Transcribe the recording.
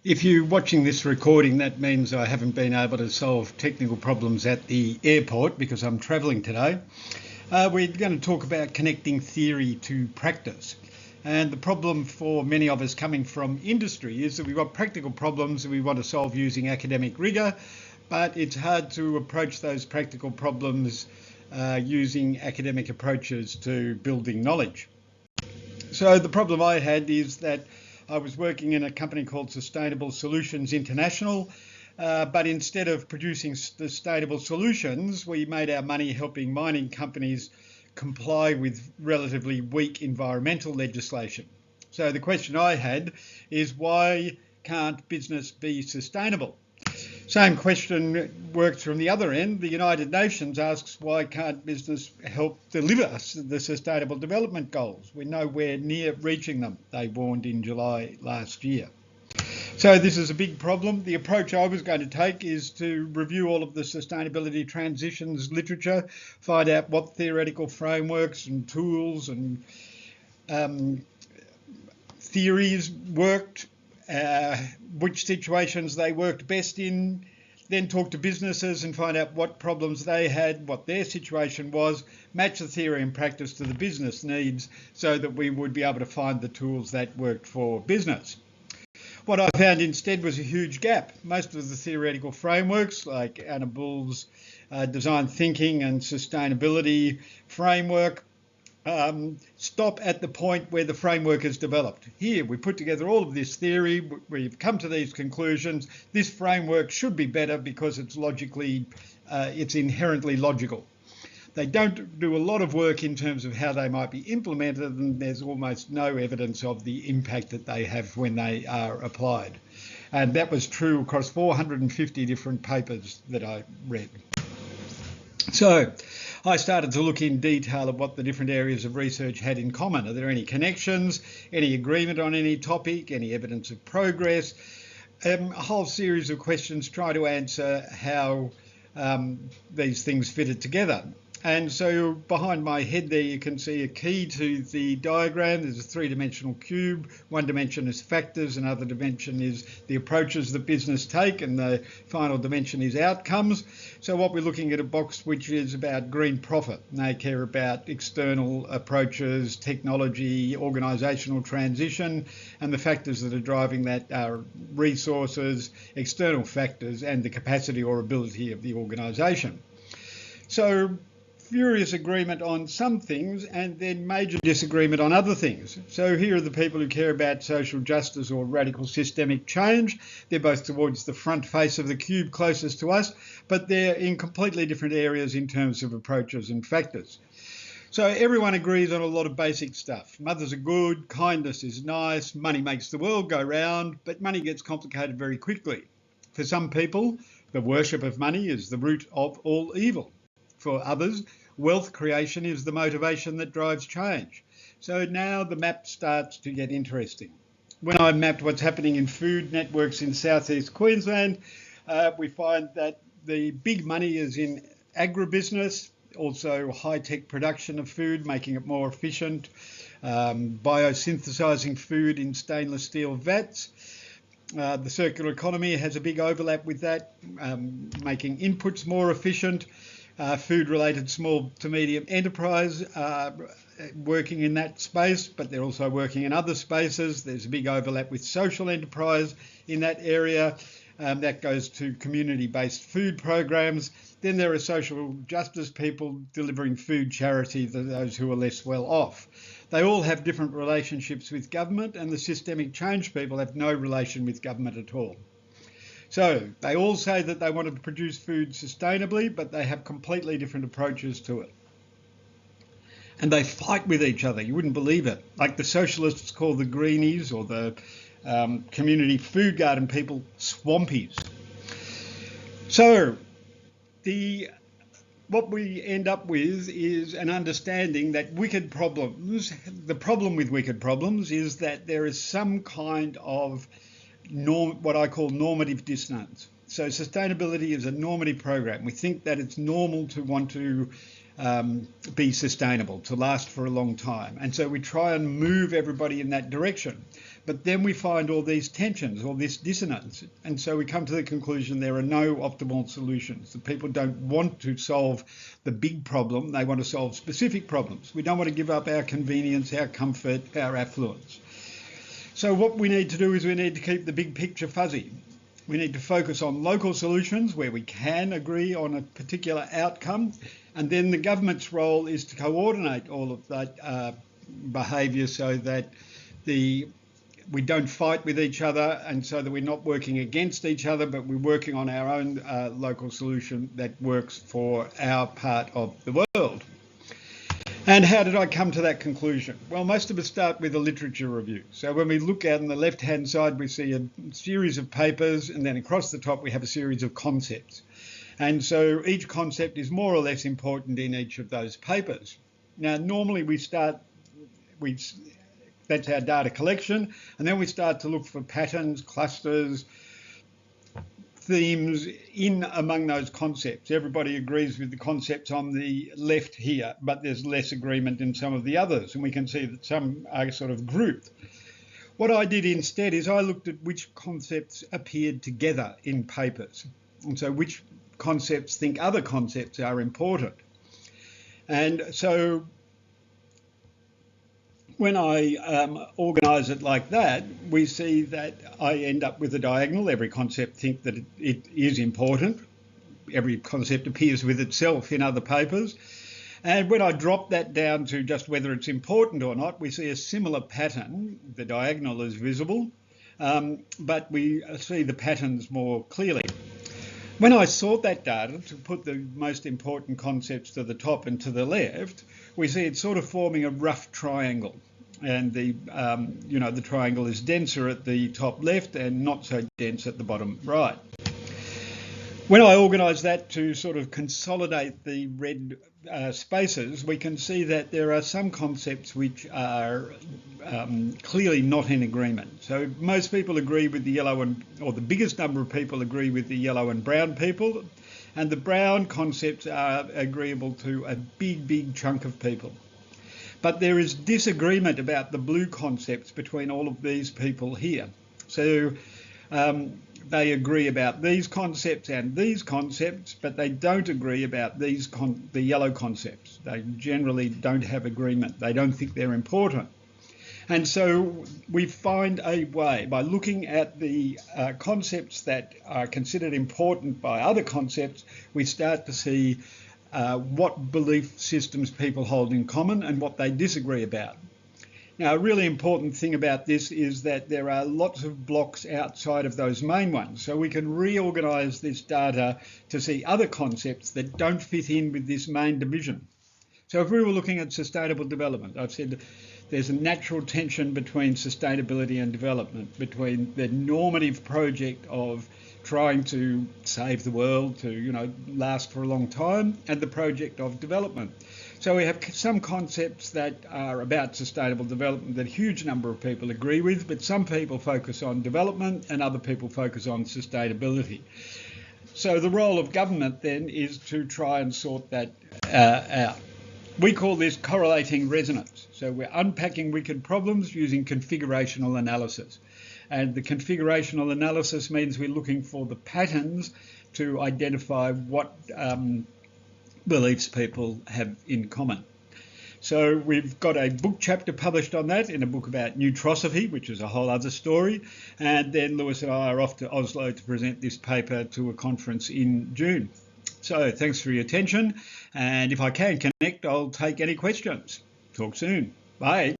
If you're watching this recording, that means I haven't been able to solve technical problems at the airport because I'm travelling today. We're going to talk about connecting theory to practice. And the problem for many of us coming from industry is that we've got practical problems that we want to solve using academic rigour, but it's hard to approach those practical problems using academic approaches to building knowledge. So the problem I had is that I was working in a company called Sustainable Solutions International, but instead of producing sustainable solutions, we made our money helping mining companies comply with relatively weak environmental legislation. So the question I had is, why can't business be sustainable? Same question works from the other end. The United Nations asks, why can't business help deliver the Sustainable Development Goals? We're nowhere near reaching them, they warned in July last year. So this is a big problem. The approach I was going to take is to review all of the sustainability transitions literature, find out what theoretical frameworks and tools and theories worked, which situations they worked best in, then talk to businesses and find out what problems they had, what their situation was, match the theory and practice to the business needs so that we would be able to find the tools that worked for business. What I found instead was a huge gap. Most of the theoretical frameworks, like Anna Bull's design thinking and sustainability framework, stop at the point where the framework is developed. Here, we put together all of this theory, we've come to these conclusions. This framework should be better because it's inherently logical. They don't do a lot of work in terms of how they might be implemented, and there's almost no evidence of the impact that they have when they are applied. And that was true across 450 different papers that I read. So I started to look in detail at what the different areas of research had in common. Are there any connections, any agreement on any topic, any evidence of progress? A whole series of questions try to answer how these things fitted together. And so behind my head there you can see a key to the diagram. There's a three-dimensional cube. One dimension is factors, another dimension is the approaches that business take, and the final dimension is outcomes. So what we're looking at a box which is about green profit. They care about external approaches, technology, organisational transition, and the factors that are driving that are resources, external factors, and the capacity or ability of the organisation. So furious agreement on some things and then major disagreement on other things. So here are the people who care about social justice or radical systemic change. They're both towards the front face of the cube closest to us, but they're in completely different areas in terms of approaches and factors. So everyone agrees on a lot of basic stuff. Mothers are good, kindness is nice, money makes the world go round, but money gets complicated very quickly. For some people, the worship of money is the root of all evil. For others, wealth creation is the motivation that drives change. So now the map starts to get interesting. When I mapped what's happening in food networks in southeast Queensland, we find that the big money is in agribusiness, also high-tech production of food, making it more efficient, biosynthesising food in stainless steel vats. The circular economy has a big overlap with that, making inputs more efficient. Food-related small to medium enterprise working in that space, but they're also working in other spaces. There's a big overlap with social enterprise in that area. That goes to community-based food programs. Then there are social justice people delivering food charity to those who are less well off. They all have different relationships with government, and the systemic change people have no relation with government at all. So they all say that they want to produce food sustainably, but they have completely different approaches to it. And they fight with each other. You wouldn't believe it. Like the socialists call the greenies or the community food garden people swampies. So what we end up with is an understanding that wicked problems, the problem with wicked problems is that there is some kind of what I call normative dissonance. So sustainability is a normative program. We think that it's normal to want to be sustainable, to last for a long time. And so we try and move everybody in that direction. But then we find all these tensions, all this dissonance. And so we come to the conclusion there are no optimal solutions. The people don't want to solve the big problem. They want to solve specific problems. We don't want to give up our convenience, our comfort, our affluence. So what we need to do is we need to keep the big picture fuzzy. We need to focus on local solutions where we can agree on a particular outcome. And then the government's role is to coordinate all of that behaviour so that we don't fight with each other, and so that we're not working against each other, but we're working on our own local solution that works for our part of the world. And how did I come to that conclusion? Well, most of us start with a literature review. So when we look out on the left-hand side, we see a series of papers, and then across the top we have a series of concepts. And so each concept is more or less important in each of those papers. Now, normally that's our data collection, and then we start to look for patterns, clusters, themes in among those concepts. Everybody agrees with the concepts on the left here, but there's less agreement in some of the others, and we can see that some are sort of grouped. What I did instead is I looked at which concepts appeared together in papers, and so which concepts think other concepts are important. And so when I organise it like that, we see that I end up with a diagonal. Every concept thinks that it is important. Every concept appears with itself in other papers. And when I drop that down to just whether it's important or not, we see a similar pattern. The diagonal is visible, but we see the patterns more clearly. When I sort that data to put the most important concepts to the top and to the left, we see it's sort of forming a rough triangle, and the triangle is denser at the top left and not so dense at the bottom right. When I organise that to sort of consolidate the red spaces, we can see that there are some concepts which are clearly not in agreement. So most people agree with the yellow or the biggest number of people agree with the yellow and brown people, and the brown concepts are agreeable to a big chunk of people. But there is disagreement about the blue concepts between all of these people here. So they agree about these concepts and these concepts, but they don't agree about the yellow concepts. They generally don't have agreement. They don't think they're important. And so we find a way, by looking at the concepts that are considered important by other concepts, we start to see what belief systems people hold in common and what they disagree about. Now, a really important thing about this is that there are lots of blocks outside of those main ones. So we can reorganise this data to see other concepts that don't fit in with this main division. So if we were looking at sustainable development, I've said there's a natural tension between sustainability and development, between the normative project of trying to save the world, to last for a long time, and the project of development. So we have some concepts that are about sustainable development that a huge number of people agree with, but some people focus on development and other people focus on sustainability. So the role of government then is to try and sort that out. We call this correlating resonance. So we're unpacking wicked problems using configurational analysis. And the configurational analysis means we're looking for the patterns to identify what beliefs people have in common. So we've got a book chapter published on that in a book about neutrosophy, which is a whole other story. And then Lewis and I are off to Oslo to present this paper to a conference in June. So thanks for your attention. And if I can connect, I'll take any questions. Talk soon. Bye.